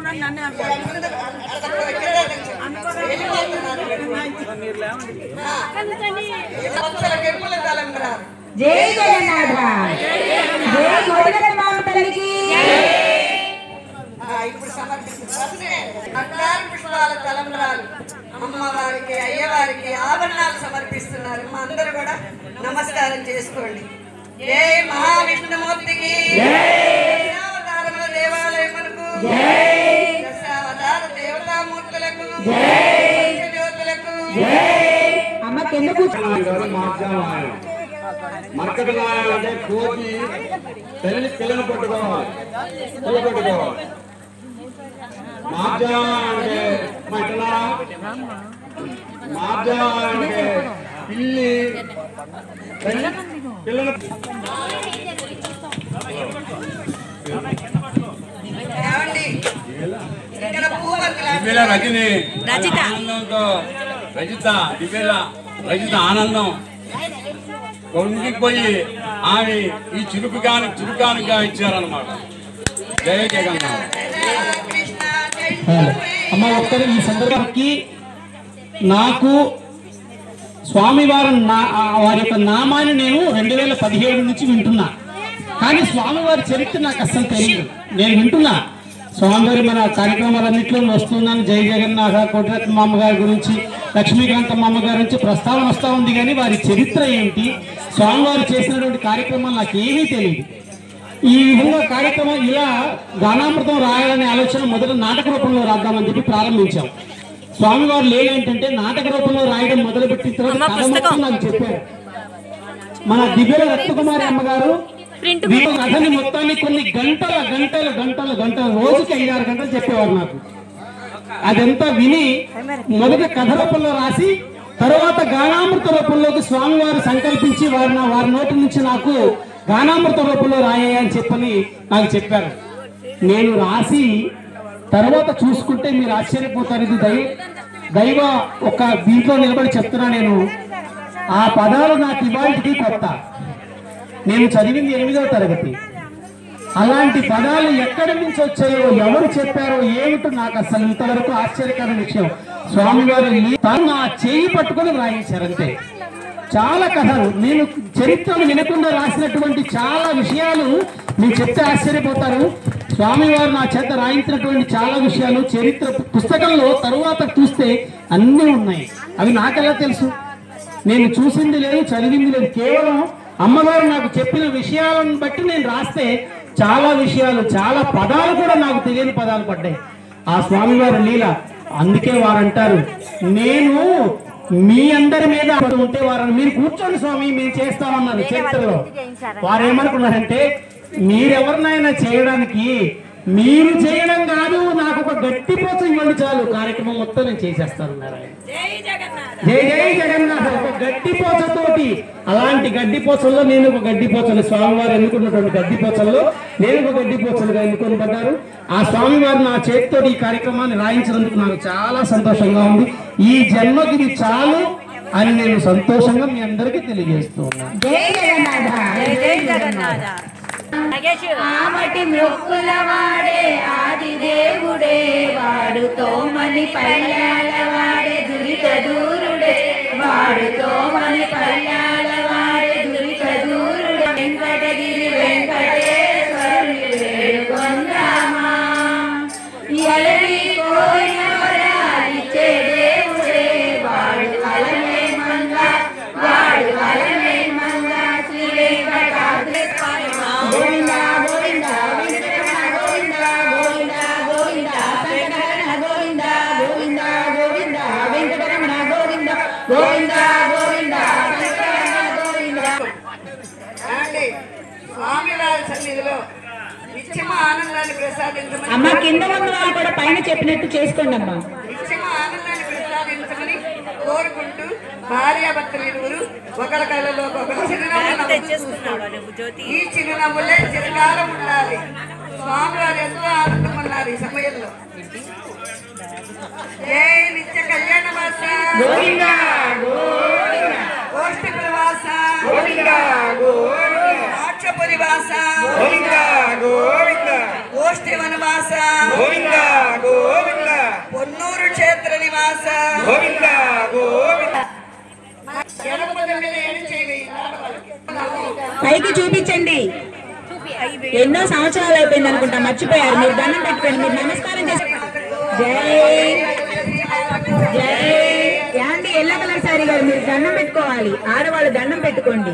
జై జగన్నాథ జై కోటిగమ్మ తల్లికి. ఇప్పుడు సమర్పిస్తున్నారు పుష్పాల తలంబరాలు అమ్మవారికి అయ్యవారికి ఆభరణాలు సమర్పిస్తున్నారు. మా అందరూ కూడా నమస్కారం చేసుకోండి. జై మహావిష్ణుమూర్తికి, దశావతారముల దేవాలయములకు, దశావతార దేవతామూర్తులకు, జ్యోతులకు. మరకటి నాయ అంటే కోతి పిల్లని పట్టుకోవాలి, మార్జా అంటే మార్జా అంటే పిల్లి పిల్లలు. రజిత ఆనందం కొండిపోయి ఆమె ఈ చురుకానుగా ఇచ్చారన్నమాట. జయ జగన్నాథ్. అమ్మ ఒక్కరు ఈ సందర్భానికి నాకు స్వామివారి వారి యొక్క నామాన్ని నేను 2017 నుంచి వింటున్నా, కానీ స్వామివారి చరిత్ర నాకు అస్సలు తెలియదు. నేను వింటున్నా స్వామివారి మన కార్యక్రమాలన్నింటిలో వస్తున్నాను. జయ జగన్నాథ కోటిరత్నమ్మ అమ్మగారి గురించి, లక్ష్మీకాంతమ్మ అమ్మగారి నుంచి ప్రస్తావన వస్తూ ఉంది, కానీ వారి చరిత్ర ఏంటి, స్వామివారు చేసినటువంటి కార్యక్రమాలు నాకు ఏమీ తెలియదు. ఈ విధంగా కార్యక్రమం ఇలా గానామృతం రాయాలనే ఆలోచన మొదట నాటక రూపంలో రాద్దామని చెప్పి ప్రారంభించాం. స్వామివారు లేదేంటంటే నాటక రూపంలో రాయడం మొదలుపెట్టిన తర్వాత నాకు చెప్పారు. మన దివ్య రత్నకుమారి అమ్మగారు కథని మొత్తాన్ని కొన్ని గంటల రోజుకి 5-6 గంటలు చెప్పేవారు నాకు. అదంతా విని మొదట కథ రూపంలో రాసి తర్వాత గానామృత రూపంలోకి స్వామివారు సంకల్పించి వారి నోటి నుంచి నాకు గానామృత రూపంలో రాయని చెప్పని నాకు చెప్పారు. నేను రాసి తర్వాత చూసుకుంటే మీరు ఆశ్చర్యపోతారు. ఇది దైవ ఒక దీంట్లో నిలబడి చెప్తున్నా. నేను ఆ పదాలు నాకు ఇవాళకి కొత్త. నేను చదివింది 8వ తరగతి. అలాంటి పదాలు ఎక్కడి నుంచి వచ్చాయో, ఎవరు చెప్పారో ఏమిటో నాకు అసలు ఇంతవరకు ఆశ్చర్యకరమైన విషయం. స్వామివారు తాను నా చేయి పట్టుకొని రాయించారంతే. చాలా కథలు నేను చరిత్రను వినకుండా రాసినటువంటి చాలా విషయాలు మీకు చెప్తే ఆశ్చర్యపోతారు. స్వామివారు నా చేత రాయించినటువంటి చాలా విషయాలు చరిత్ర పుస్తకంలో తరువాత చూస్తే అన్నీ ఉన్నాయి. అవి నాకెలా తెలుసు? నేను చూసింది లేదు, చదివింది లేదు. కేవలం అమ్మగారు నాకు చెప్పిన విషయాలను బట్టి నేను రాస్తే చాలా విషయాలు, చాలా పదాలు కూడా నాకు తెలియని పదాలు పడ్డాయి. ఆ స్వామివారి లీల. అందుకే వారంటారు, నేను మీ అందరి మీద ఉంటే వారని మీరు కూర్చోండి స్వామి మేము చేస్తామన్నారు. చరిత్రలో వారు ఏమనుకున్నారంటే, మీరెవరినైనా చేయడానికి, మీరు చేయడం కాదు, నాకు ఒక గట్టి పోచ ఇవ్వండి చాలు, కార్యక్రమం మొత్తం నేను చేసేస్తానన్నారు. జై జై జగన్నాథ. ఒక గడ్డి పోచతోటి, అలాంటి గడ్డి పోచల్లో నేను ఒక గడ్డి పోచలు, స్వామివారు ఎన్నుకున్నటువంటి గడ్డి పోచల్లో నేను ఒక గడ్డి పోచలుగా ఎన్నుకొని పడ్డారు. ఆ స్వామివారు నా చేతితో ఈ కార్యక్రమాన్ని రాయించినందుకు నాకు చాలా సంతోషంగా ఉంది. ఈ జన్మకి ఇది చాలు అని నేను సంతోషంగా మీ అందరికీ తెలియజేస్తూ ఉన్నాను. జై జగన్నాథ జై జగన్నాథ. ఆమటి మొక్కుల వాడే ఆది దేవుడే, వాడుతో మని పల్లాల వాడే దురిత దూరుడే, వాడుతో మని పల్లాల వాడే దురిత దూరుడే. వెంకటగిరి వెంకటేశ్వరుని వేడుకొందామా, ఎలవి కోరిన వరాలిచ్చే దేవుడే, వాడు వలనే మంగా, వాడు వలనే మంగా. శ్రీ వెంకటాద్రి గోవింద గోవింద వెంకటరమణ గోవింద గోవింద గోవింద శంకరరమణ గోవింద గోవింద గోవింద వెంకటరమణ గోవింద గోవింద గోవింద శంకరరమణ గోవింద. స్వామివారి సన్నిధిలో నిత్యమ ఆనందాన్ని ప్రసాదించమని, అమ్మ కింద వందనాలు కూడా పైన చెప్పినట్టు చేసుకోండి అమ్మా. నిత్యమ ఆనందాన్ని ప్రసాదించమని కోరుకుంటూ భార్యాభర్తలు ఇరువురు ఒకరి కళ్ళలో ఒకరు ఈ చిరునవ్వులే చిరకాలం ఉండాలి. స్వామివారు ఎంతో ఆనందమన్నారు ఈ సమయంలో. ఏ నిత్య కళ్యాణ వాస గోవింద గోవింద, గోష్ఠిపుర వాస గోవింద గోవింద, రాక్షపురి వాస గోవింద గోవింద, గోష్ఠి వనవాస గోవింద గోవింద గోవింద. ఎడమ భుజం మీద ఏడు చేయి ఆడవాళ్ళకి. పైకి చూపించండి. ఎన్నో సంవత్సరాలు అయిపోయింది అనుకుంటా, మర్చిపోయారు. మీరు దండం పెట్టుకోండి, మీరు నమస్కారం చేసుకోండి. జై జై యాండి ఎల్లో కలర్ సారీ గారు, మీరు దండం పెట్టుకోవాలి. ఆడవాళ్ళు దండం పెట్టుకోండి.